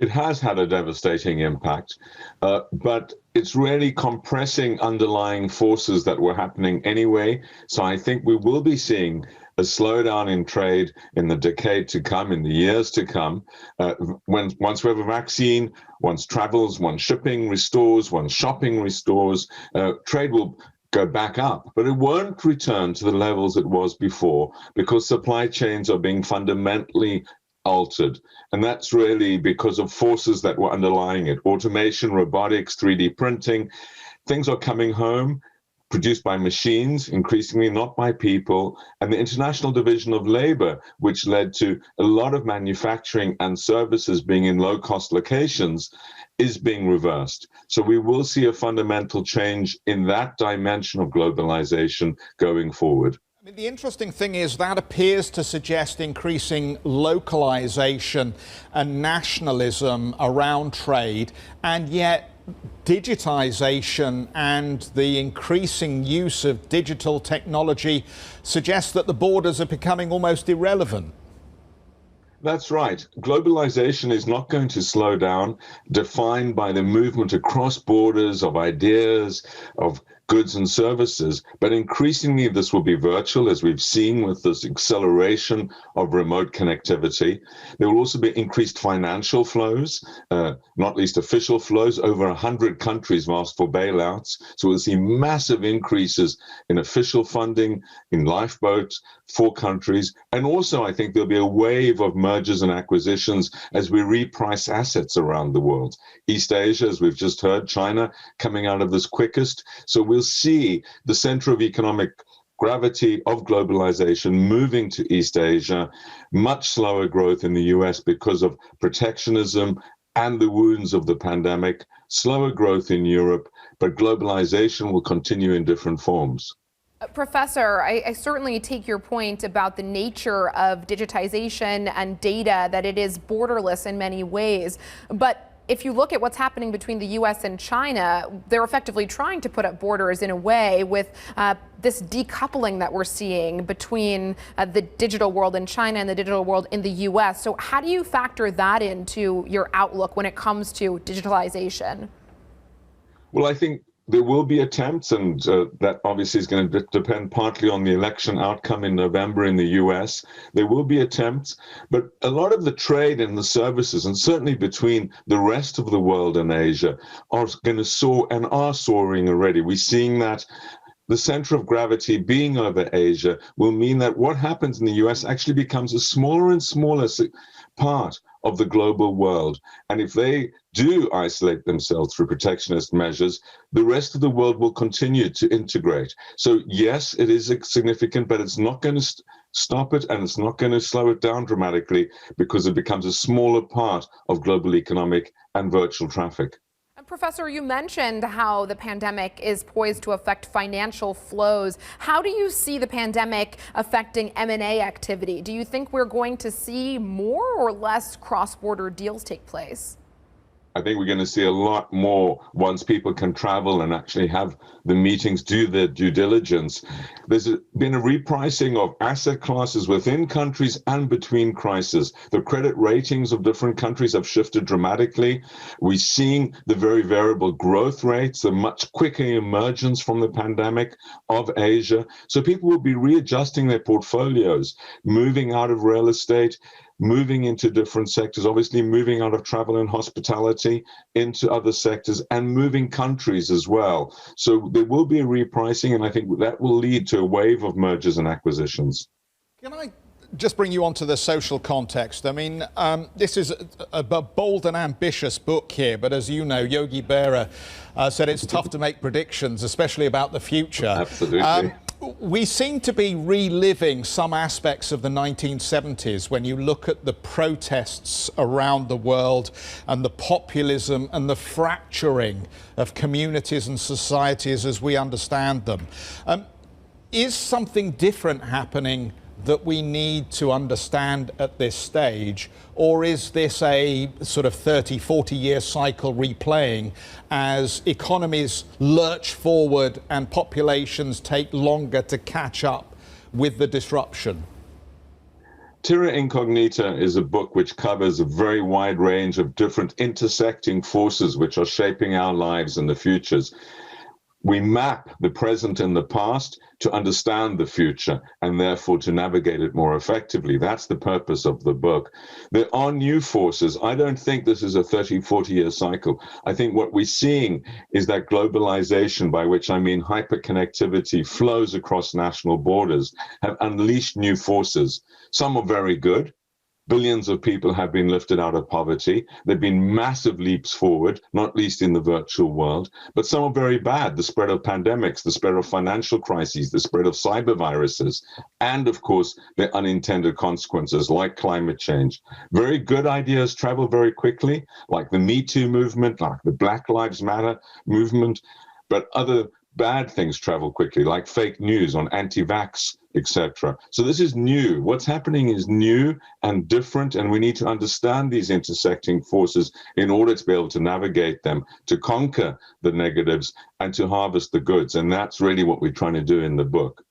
It has had a devastating impact, but it's really compressing underlying forces that were happening anyway. So I think we will be seeing a slowdown in trade in the decade to come, in the years to come. Once we have a vaccine, once travels, once shipping restores, once shopping restores, trade will go back up, but it won't return to the levels it was before because supply chains are being fundamentally altered. And that's really because of forces that were underlying it. Automation, robotics, 3D printing, things are coming home, produced by machines, increasingly not by people, and the international division of labor, which led to a lot of manufacturing and services being in low-cost locations, is being reversed. So we will see a fundamental change in that dimension of globalization going forward. The interesting thing is that appears to suggest increasing localization and nationalism around trade, and yet digitization and the increasing use of digital technology suggests that the borders are becoming almost irrelevant. That's right. Globalization is not going to slow down, defined by the movement across borders of ideas, of goods and services, but increasingly this will be virtual, as we've seen with this acceleration of remote connectivity. There will also be increased financial flows, not least official flows. Over 100 countries have asked for bailouts, so we'll see massive increases in official funding, in lifeboats for countries, and also I think there'll be a wave of mergers and acquisitions as we reprice assets around the world. East Asia, as we've just heard, China coming out of this quickest, so we'll see the center of economic gravity of globalization moving to East Asia, much slower growth in the US because of protectionism and the wounds of the pandemic, slower growth in Europe, but globalization will continue in different forms. Professor, I certainly take your point about the nature of digitization and data, that it is borderless in many ways. But if you look at what's happening between the U.S. and China, they're effectively trying to put up borders in a way with this decoupling that we're seeing between the digital world in China and the digital world in the U.S. So how do you factor that into your outlook when it comes to digitalization? Well, I think there will be attempts, and that obviously is going to depend partly on the election outcome in November in the US. There will be attempts, but a lot of the trade and the services, and certainly between the rest of the world and Asia, are going to soar and are soaring already. We're seeing that the center of gravity being over Asia will mean that what happens in the US actually becomes a smaller and smaller part of the global world. And if they do isolate themselves through protectionist measures, the rest of the world will continue to integrate. So yes, it is significant, but it's not going to stop it, and it's not going to slow it down dramatically because it becomes a smaller part of global economic and virtual traffic. Professor, you mentioned how the pandemic is poised to affect financial flows. How do you see the pandemic affecting M&A activity? Do you think we're going to see more or less cross-border deals take place? I think we're going to see a lot more once people can travel and actually have the meetings, do their due diligence. There's been a repricing of asset classes within countries and between crises. The credit ratings of different countries have shifted dramatically. We're seeing the very variable growth rates, the much quicker emergence from the pandemic of Asia. So people will be readjusting their portfolios, moving out of real estate, moving into different sectors, obviously moving out of travel and hospitality into other sectors, and moving countries as well. So there will be a repricing, and I think that will lead to a wave of mergers and acquisitions. Can I just bring you onto the social context? I mean, this is a bold and ambitious book here, but as you know, Yogi Berra said it's tough to make predictions, especially about the future. Absolutely. We seem to be reliving some aspects of the 1970s when you look at the protests around the world and the populism and the fracturing of communities and societies as we understand them. Is something different happening that we need to understand at this stage, or is this a sort of 30, 40-year cycle replaying as economies lurch forward and populations take longer to catch up with the disruption? Terra Incognita is a book which covers a very wide range of different intersecting forces which are shaping our lives and the futures. We map the present and the past to understand the future and therefore to navigate it more effectively. That's the purpose of the book. There are new forces. I don't think this is a 30, 40-year cycle. I think what we're seeing is that globalization, by which I mean hyperconnectivity, flows across national borders, have unleashed new forces. Some are very good. Billions of people have been lifted out of poverty. There have been massive leaps forward, not least in the virtual world, but some are very bad. The spread of pandemics, the spread of financial crises, the spread of cyber viruses, and of course, the unintended consequences like climate change. Very good ideas travel very quickly, like the Me Too movement, like the Black Lives Matter movement, but other bad things travel quickly, like fake news on anti-vax, etc. So this is new. What's happening is new and different, and we need to understand these intersecting forces in order to be able to navigate them, to conquer the negatives, and to harvest the goods. And that's really what we're trying to do in the book.